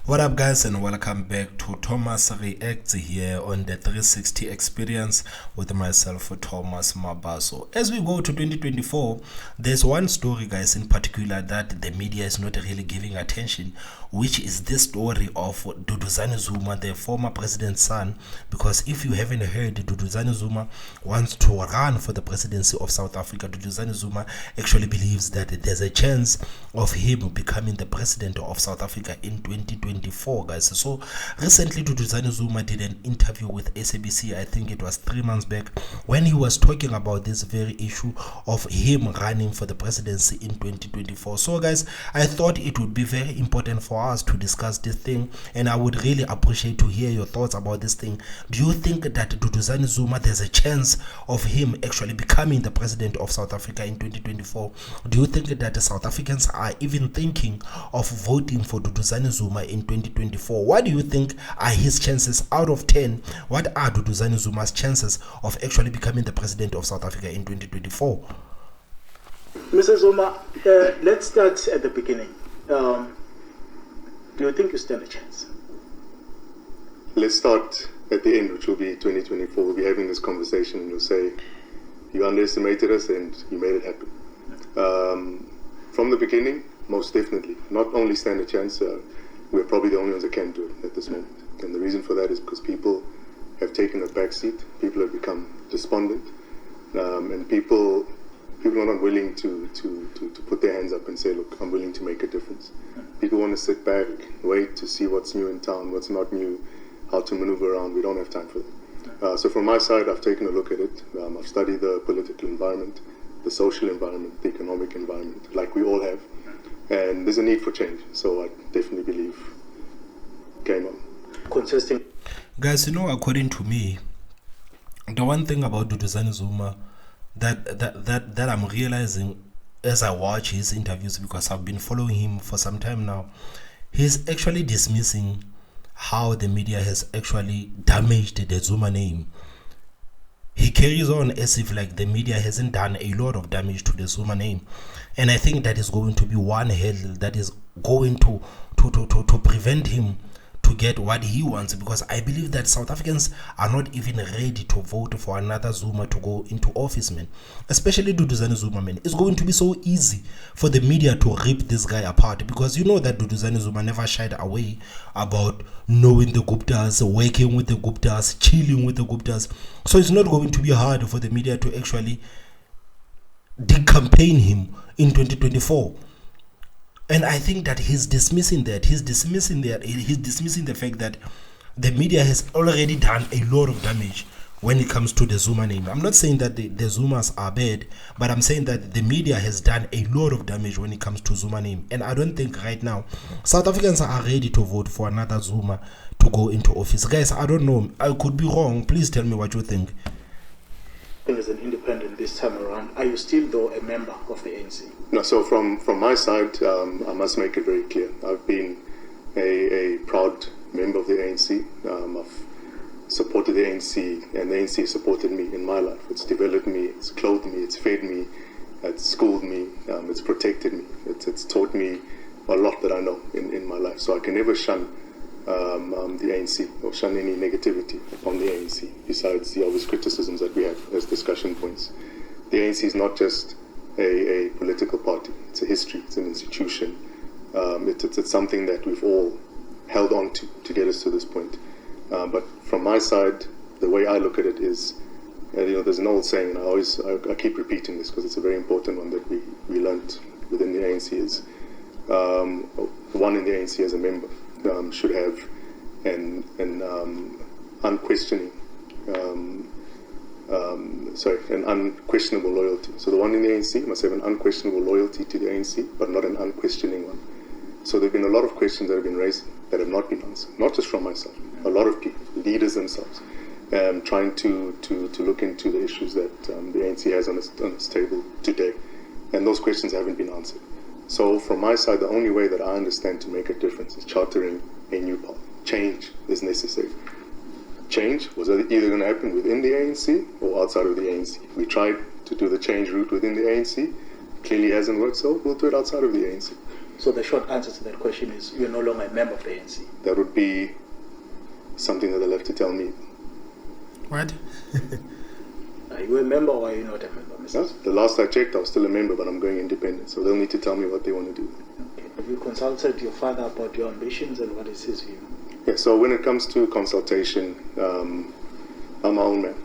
What up, guys, and welcome back to Thomas Reacts here on the 360 experience with myself, Thomas Mabaso. As we go to 2024, there's one story, guys, in particular that the media is not really giving attention, which is this story of Duduzani Zuma, the former president's son. Because if you haven't heard, Duduzani Zuma wants to run for the presidency of South Africa. Duduzani Zuma actually believes that there's a chance of him becoming the president of South Africa in 2024, guys. So recently Duduzani Zuma did an interview with SABC, I think it was 3 months back, when he was talking about this very issue of him running for the presidency in 2024. So guys, I thought it would be very important for us to discuss this thing, and I would really appreciate to hear your thoughts about this thing. Do you think that Duduzani Zuma, there's a chance of him actually becoming the president of South Africa in 2024? Do you think that the South Africans are even thinking of voting for Duduzani Zuma in 2024? What do you think are his chances out of 10? What are Duduzani Zuma's chances of actually becoming the president of South Africa in 2024? Mr. Zuma, let's start at the beginning. Do you think you stand a chance? Let's start at the end, which will be 2024. We'll be having this conversation and you'll say, you underestimated us and you made it happen. From the beginning, most definitely. Not only stand a chance, we're probably the only ones that can do it at this moment. And the reason for that is because people have taken a back seat, people have become despondent, and people are not willing to put their hands up and say, look, I'm willing to make a difference. People want to sit back, wait to see what's new in town, what's not new, how to maneuver around. We don't have time for that. So from my side, I've taken a look at it. I've studied the political environment, the social environment, the economic environment, like we all have. And there's a need for change. So I definitely believe game on. Contesting. Guys, according to me, the one thing about Duduzani Zuma that I'm realizing as I watch his interviews, because I've been following him for some time now, he's actually dismissing how the media has actually damaged the Zuma name. He carries on as if like the media hasn't done a lot of damage to the Zuma name, and I think that is going to be one hurdle that is going to prevent him to get what he wants, because I believe that South Africans are not even ready to vote for another Zuma to go into office, man. Especially Duduzani Zuma, man. It's going to be so easy for the media to rip this guy apart, because you know that Duduzani Zuma never shied away about knowing the Guptas, working with the Guptas, chilling with the Guptas. So it's not going to be hard for the media to actually decampaign him in 2024. And I think that he's dismissing the fact that the media has already done a lot of damage when it comes to the Zuma name. I'm not saying that the Zumas are bad, but I'm saying that the media has done a lot of damage when it comes to Zuma name. And I don't think right now South Africans are ready to vote for another Zuma to go into office. Guys, I don't know. I could be wrong. Please tell me what you think. As an independent this time around, are you still though a member of the ANC? No, so from my side, I must make it very clear. I've been a proud member of the ANC. I've supported the ANC, and the ANC has supported me in my life. It's developed me, it's clothed me, it's fed me, it's schooled me, it's protected me. It's taught me a lot that I know in my life. So I can never shun the ANC or shun any negativity on the ANC, besides the obvious criticisms that we have as discussion points. The ANC is not just a political party, it's a history, it's an institution. It's something that we've all held on to get us to this point. But from my side, the way I look at it is, there's an old saying, and I keep repeating this because it's a very important one that we learned within the ANC, is one in the ANC as a member should have an unquestionable loyalty. So the one in the ANC must have an unquestionable loyalty to the ANC, but not an unquestioning one. So there have been a lot of questions that have been raised that have not been answered, not just from myself, a lot of people, leaders themselves, trying to look into the issues that the ANC has on its table today, and those questions haven't been answered. So from my side, the only way that I understand to make a difference is chartering a new path. Change is necessary. Change was either going to happen within the ANC or outside of the ANC. We tried to do the change route within the ANC. Clearly hasn't worked, so we'll do it outside of the ANC. So the short answer to that question is you're no longer a member of the ANC. That would be something that they'll have to tell me. What? Are you a member or are you not a member, Mr. No, the last I checked, I was still a member, but I'm going independent. So they'll need to tell me what they want to do. Okay. Have you consulted your father about your ambitions and what is his view? Yeah, so when it comes to consultation, I'm my own man.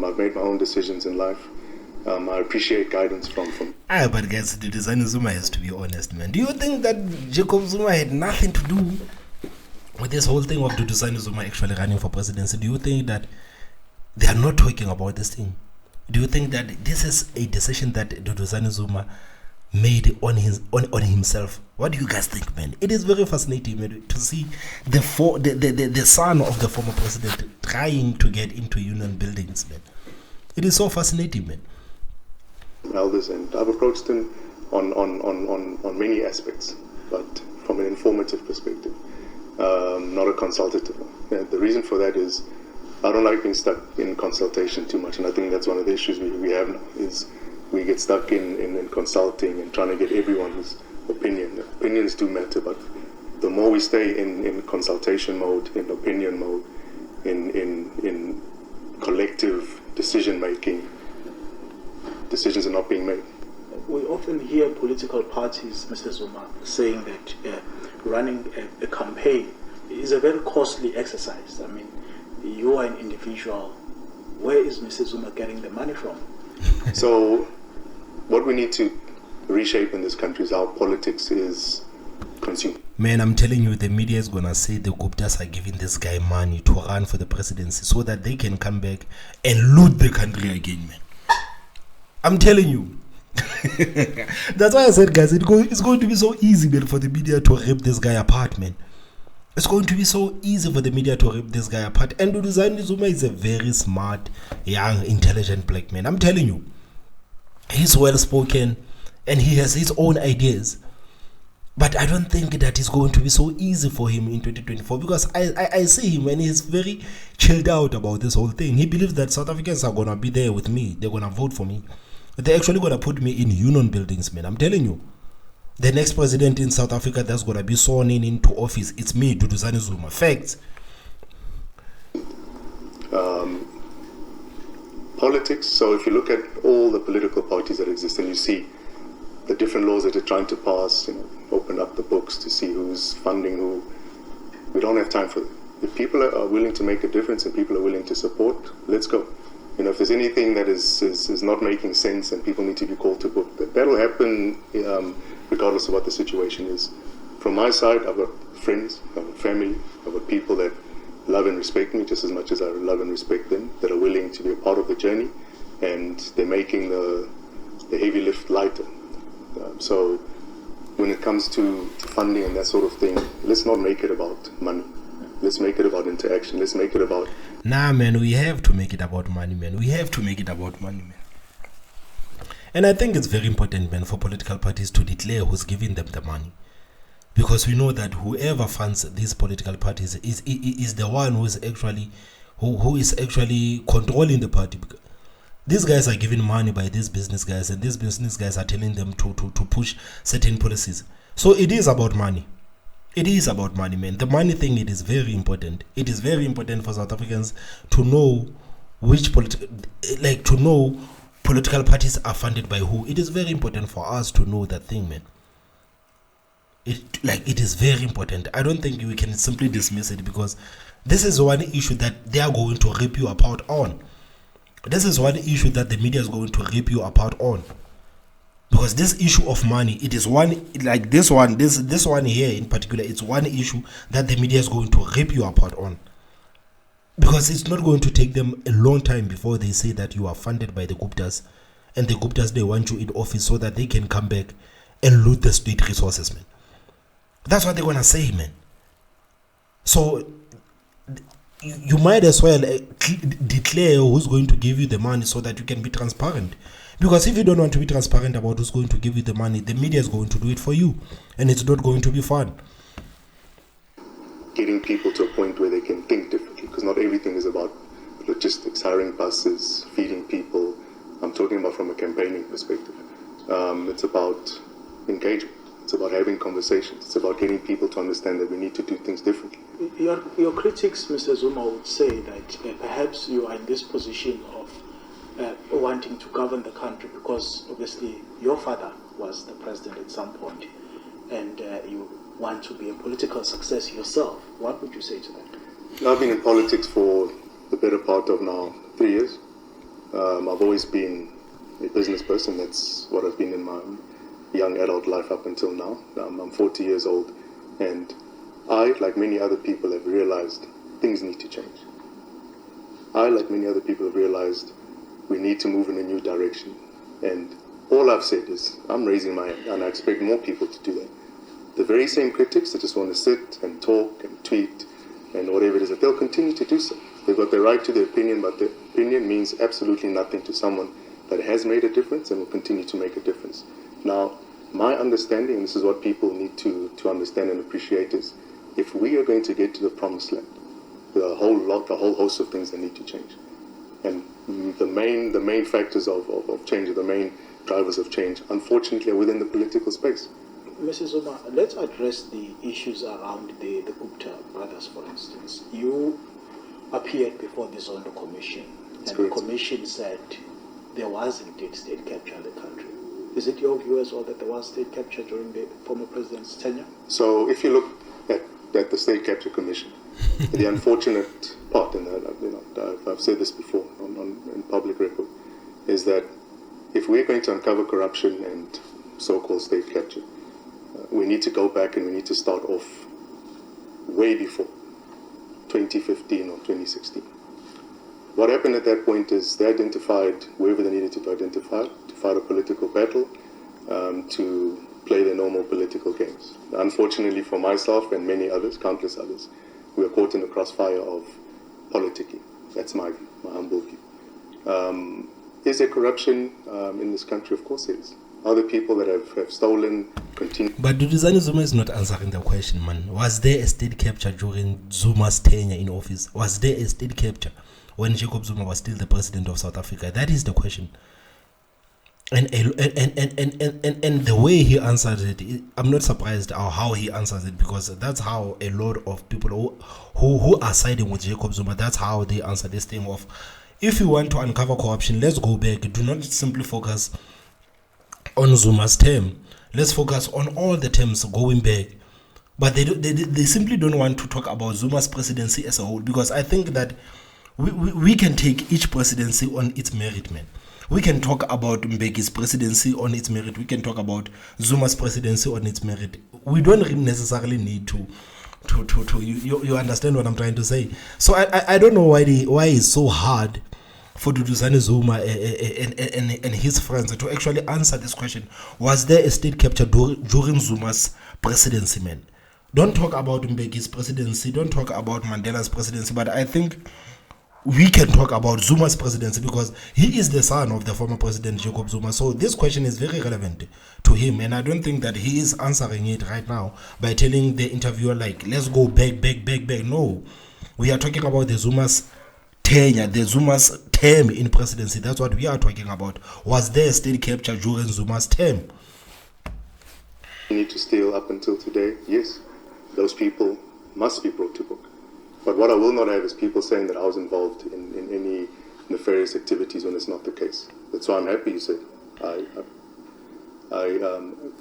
I've made my own decisions in life. I appreciate guidance from. But guys, Duduzani Zuma has to be honest, man. Do you think that Jacob Zuma had nothing to do with this whole thing of Duduzani Zuma actually running for presidency? Do you think that they are not talking about this thing? Do you think that this is a decision that Duduzani Zuma made on himself? What do you guys think, man? It is very fascinating, man, to see the son of the former president trying to get into union buildings, man. It is so fascinating, man. Elders, and I've approached him on many aspects, but from an informative perspective, not a consultative one. Yeah, the reason for that is I don't like being stuck in consultation too much, and I think that's one of the issues we have now, is we get stuck in consulting and trying to get everyone's opinion. Opinions do matter, but the more we stay in consultation mode, in opinion mode, in collective decision making, decisions are not being made. We often hear political parties, Mr. Zuma, saying that running a campaign is a very costly exercise. I mean, you are an individual. Where is Mr. Zuma getting the money from? So what we need to reshape in this country is how politics is consumed. Man, I'm telling you, the media is going to say the Guptas are giving this guy money to run for the presidency so that they can come back and loot the country again, man. I'm telling you. That's why I said, guys, it's going to be so easy, man, for the media to rip this guy apart, man. It's going to be so easy for the media to rip this guy apart. And Duduzani Zuma is a very smart, young, intelligent black man. I'm telling you. He's well spoken and he has his own ideas. But I don't think that it's going to be so easy for him in 2024, because I see him and he's very chilled out about this whole thing. He believes that South Africans are going to be there with me. They're going to vote for me. They're actually going to put me in union buildings, man. I'm telling you. The next president in South Africa that's going to be sworn into office, it's me, Duduzani Zuma. Facts. Politics. So if you look at all the political parties that exist and you see the different laws that they're trying to pass, open up the books to see who's funding who, we don't have time for that. If people are willing to make a difference and people are willing to support, let's go. If there's anything that is not making sense and people need to be called to book, that'll happen regardless of what the situation is. From my side, I've got friends, I've got family, I've got people that love and respect me just as much as I love and respect them, that are willing to be a part of the journey, and they're making the heavy lift lighter. So when it comes to funding and that sort of thing, let's not make it about money. Let's make it about interaction. Let's make it about... Nah, man, we have to make it about money, man. We have to make it about money, man. And I think it's very important, man, for political parties to declare who's giving them the money. Because we know that whoever funds these political parties is the one who is actually controlling the party. These guys are given money by these business guys, and these business guys are telling them to push certain policies. So it is about money. It is about money, man. The money thing, it is very important. It is very important for South Africans to know to know political parties are funded by who. It is very important for us to know that thing, man. It is very important. I don't think we can simply dismiss it, because this is one issue that they are going to rip you apart on. This is one issue that the media is going to rip you apart on. Because this issue of money, it is one, like this one here in particular, it's one issue that the media is going to rip you apart on. Because it's not going to take them a long time before they say that you are funded by the Guptas, and the Guptas, they want you in office so that they can come back and loot the state resources, man. That's what they're going to say, man. So you might as well declare who's going to give you the money so that you can be transparent. Because if you don't want to be transparent about who's going to give you the money, the media is going to do it for you, and it's not going to be fun. Getting people to a point where they can think differently, because not everything is about logistics, hiring buses, feeding people. I'm talking about from a campaigning perspective. It's about engagement. It's about having conversations. It's about getting people to understand that we need to do things differently. Your critics, Mr. Zuma, would say that perhaps you are in this position of wanting to govern the country because obviously your father was the president at some point, and you want to be a political success yourself. What would you say to that? I've been in politics for the better part of now 3 years. I've always been a business person. That's what I've been in my young adult life up until now. I'm 40 years old, and I, like many other people, have realized things need to change. I, like many other people, have realized we need to move in a new direction. And all I've said is I'm raising my hand, and I expect more people to do that. The very same critics that just want to sit and talk and tweet and whatever it is, that they'll continue to do so. They've got the right to their opinion, but their opinion means absolutely nothing to someone that has made a difference and will continue to make a difference. Now, my understanding, and this is what people need to understand and appreciate, is if we are going to get to the promised land, there are a whole host of things that need to change. And the main factors of change, or the main drivers of change, unfortunately, are within the political space. Mrs. Zuma, let's address the issues around the Gupta brothers, for instance. You appeared before the Zondo Commission, and the Commission said there was indeed state capture in the country. Is it your view as well that there was state capture during the former president's tenure? So if you look at the State Capture Commission, the unfortunate part, and I've said this before in public record, is that if we're going to uncover corruption and so-called state capture, we need to go back and we need to start off way before 2015 or 2016. What happened at that point is they identified wherever they needed to identify to fight a political battle, to play their normal political games. Unfortunately for myself and many others, countless others, we were caught in the crossfire of politicking. That's my view, my humble view. Is there corruption in this country? Of course there is. Other people that have stolen, continue. But Duduzani Zuma is not answering the question, man. Was there a state capture during Zuma's tenure in office? Was there a state capture when Jacob Zuma was still the president of South Africa? That is the question. And the way he answered it, I'm not surprised how he answers it, because that's how a lot of people who are siding with Jacob Zuma, that's how they answer this thing of, if you want to uncover corruption, let's go back. Do not simply focus on Zuma's term. Let's focus on all the terms going back. But they simply don't want to talk about Zuma's presidency as a whole, because I think that we can take each presidency on its merit, man. We can talk about Mbeki's presidency on its merit. We can talk about Zuma's presidency on its merit. We don't really necessarily need to you understand what I'm trying to say? So I don't know why it's so hard for Duduzani Zuma and his friends to actually answer this question. Was there a state capture during Zuma's presidency, man? Don't talk about Mbeki's presidency. Don't talk about Mandela's presidency. But I think we can talk about Zuma's presidency, because he is the son of the former president Jacob Zuma. So this question is very relevant to him, and I don't think that he is answering it right now by telling the interviewer, like, let's go back. No, we are talking about the Zuma's tenure, the Zuma's term in presidency. That's what we are talking about. Was there state capture during Zuma's term? You need to steal up until today. Yes, those people must be brought to book. But what I will not have is people saying that I was involved in any nefarious activities when it's not the case. That's why I'm happy you said I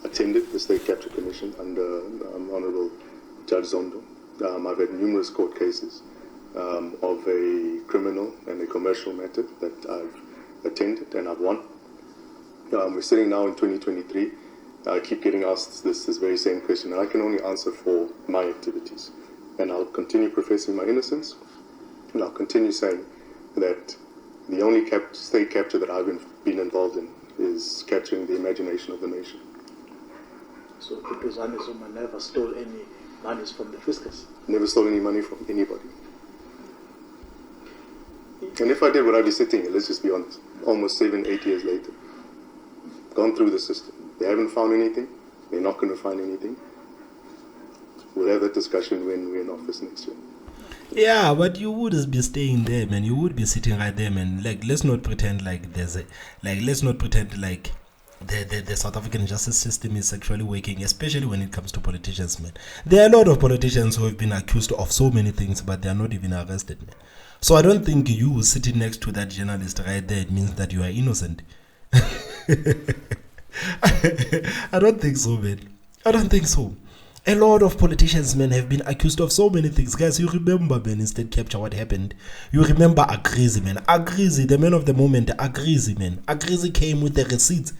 attended the State Capture Commission under Honorable Judge Zondo. I've had numerous court cases of a criminal and a commercial matter that I've attended and I've won. We're sitting now in 2023. I keep getting asked this very same question, and I can only answer for my activities. And I'll continue professing my innocence, and I'll continue saying that the only state capture that I've been involved in is capturing the imagination of the nation. So Duduzani Zuma never stole any monies from the fiscus? Never stole any money from anybody. And if I did, would I be sitting here? Let's just be honest. Almost 7-8 years later. Gone through the system. They haven't found anything. They're not going to find anything. We'll have that discussion when we're in office next year. Yeah, but you would be staying there, man. You would be sitting right there, man. Like, let's not pretend like let's not pretend like the South African justice system is actually working, especially when it comes to politicians, man. There are a lot of politicians who have been accused of so many things, but they are not even arrested, man. So I don't think you sitting next to that journalist right there, it means that you are innocent. I don't think so, man. I don't think so. A lot of politicians, man, have been accused of so many things. Guys, you remember, man, in state capture, what happened? You remember Agrizi, man. Agrizi, the man of the moment, Agrizi, man. Agrizi came with the receipts.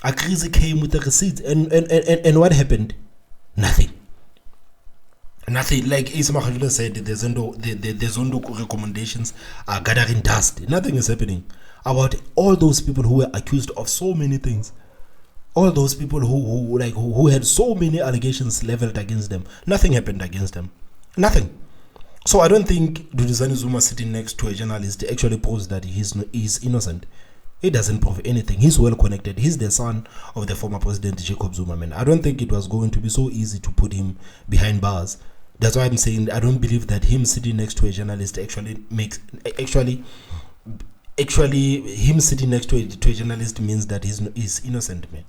Agrizi came with the receipts. And what happened? Nothing. Nothing. Like Ismail said, the Zondo recommendations are gathering dust. Nothing is happening about all those people who were accused of so many things. All those people who had so many allegations leveled against them. Nothing happened against them. Nothing. So I don't think Duduzani Zuma sitting next to a journalist actually proves that he's innocent. It doesn't prove anything. He's well connected. He's the son of the former president Jacob Zuma, man. I don't think it was going to be so easy to put him behind bars. That's why I'm saying I don't believe that him sitting next to a journalist actually him sitting next to a journalist means that he's innocent, man.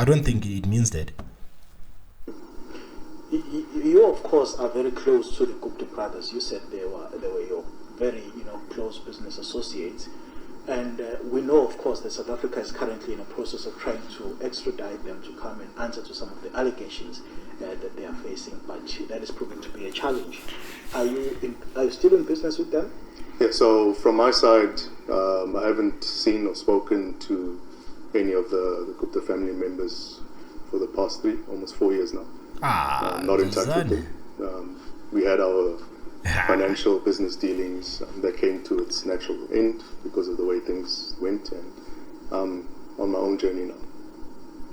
I don't think it means that. You of course are very close to the Gupta brothers. You said they were your very close business associates, and we know of course that South Africa is currently in a process of trying to extradite them to come and answer to some of the allegations that they are facing, but that is proving to be a challenge. Are you still in business with them? Yeah, so from my side, I haven't seen or spoken to any of the Gupta family members for the past almost 4 years now. Not in touch with them. We had our financial business dealings that came to its natural end because of the way things went, and I'm on my own journey now.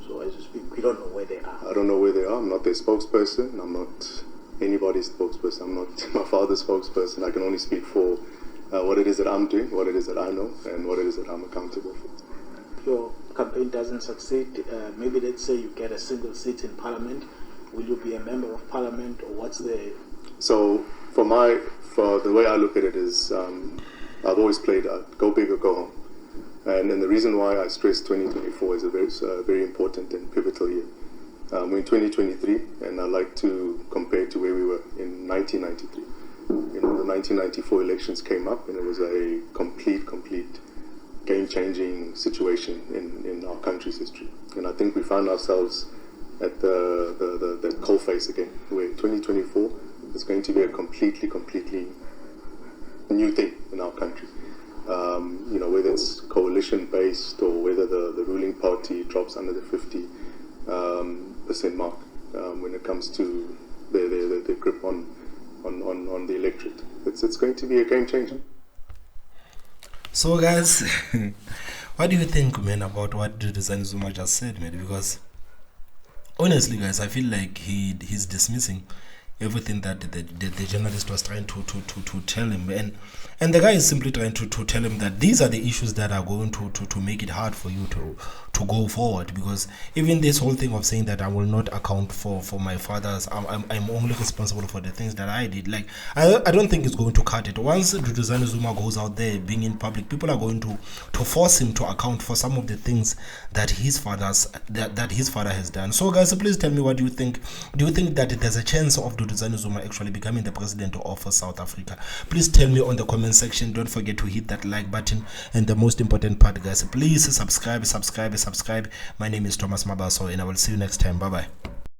So as you speak, we don't know where they are. I don't know where they are. I'm not their spokesperson. I'm not anybody's spokesperson. I'm not my father's spokesperson. I can only speak for what it is that I'm doing, what it is that I know, and what it is that I'm accountable for. If your campaign doesn't succeed, maybe let's say you get a single seat in Parliament, will you be a member of Parliament, or what's the... So for the way I look at it is, I've always played go big or go home. And the reason why I stress 2024 is a very important and pivotal year. We're in 2023, and I like to compare to where we were in 1993. The 1994 elections came up, and it was a complete game-changing situation in our country's history. And I think we found ourselves at the coalface again, where 2024 is going to be a completely new thing in our country. Whether it's coalition-based or whether the ruling party drops under the 50% mark when it comes to their grip on the electorate. It's going to be a game changer. So guys, what do you think, man, about what Duduzani Zuma just said, man? Because honestly, guys, I feel like he's dismissing everything that the journalist was trying to tell him, and the guy is simply trying to tell him that these are the issues that are going to make it hard for you to go forward. Because even this whole thing of saying that I will not account for my father's, I'm only responsible for the things that I did, like I don't think it's going to cut it. Once Duduzani Zuma goes out there being in public, people are going to force him to account for some of the things that his father has done. So guys, please tell me, what do you think? Do you think that there's a chance of Duduzani Zuma actually becoming the president of South Africa? Please tell me on the comment section. Don't forget to hit that like button, and the most important part, guys, please subscribe. My name is Thomas Mabaso, and I will see you next time. Bye bye.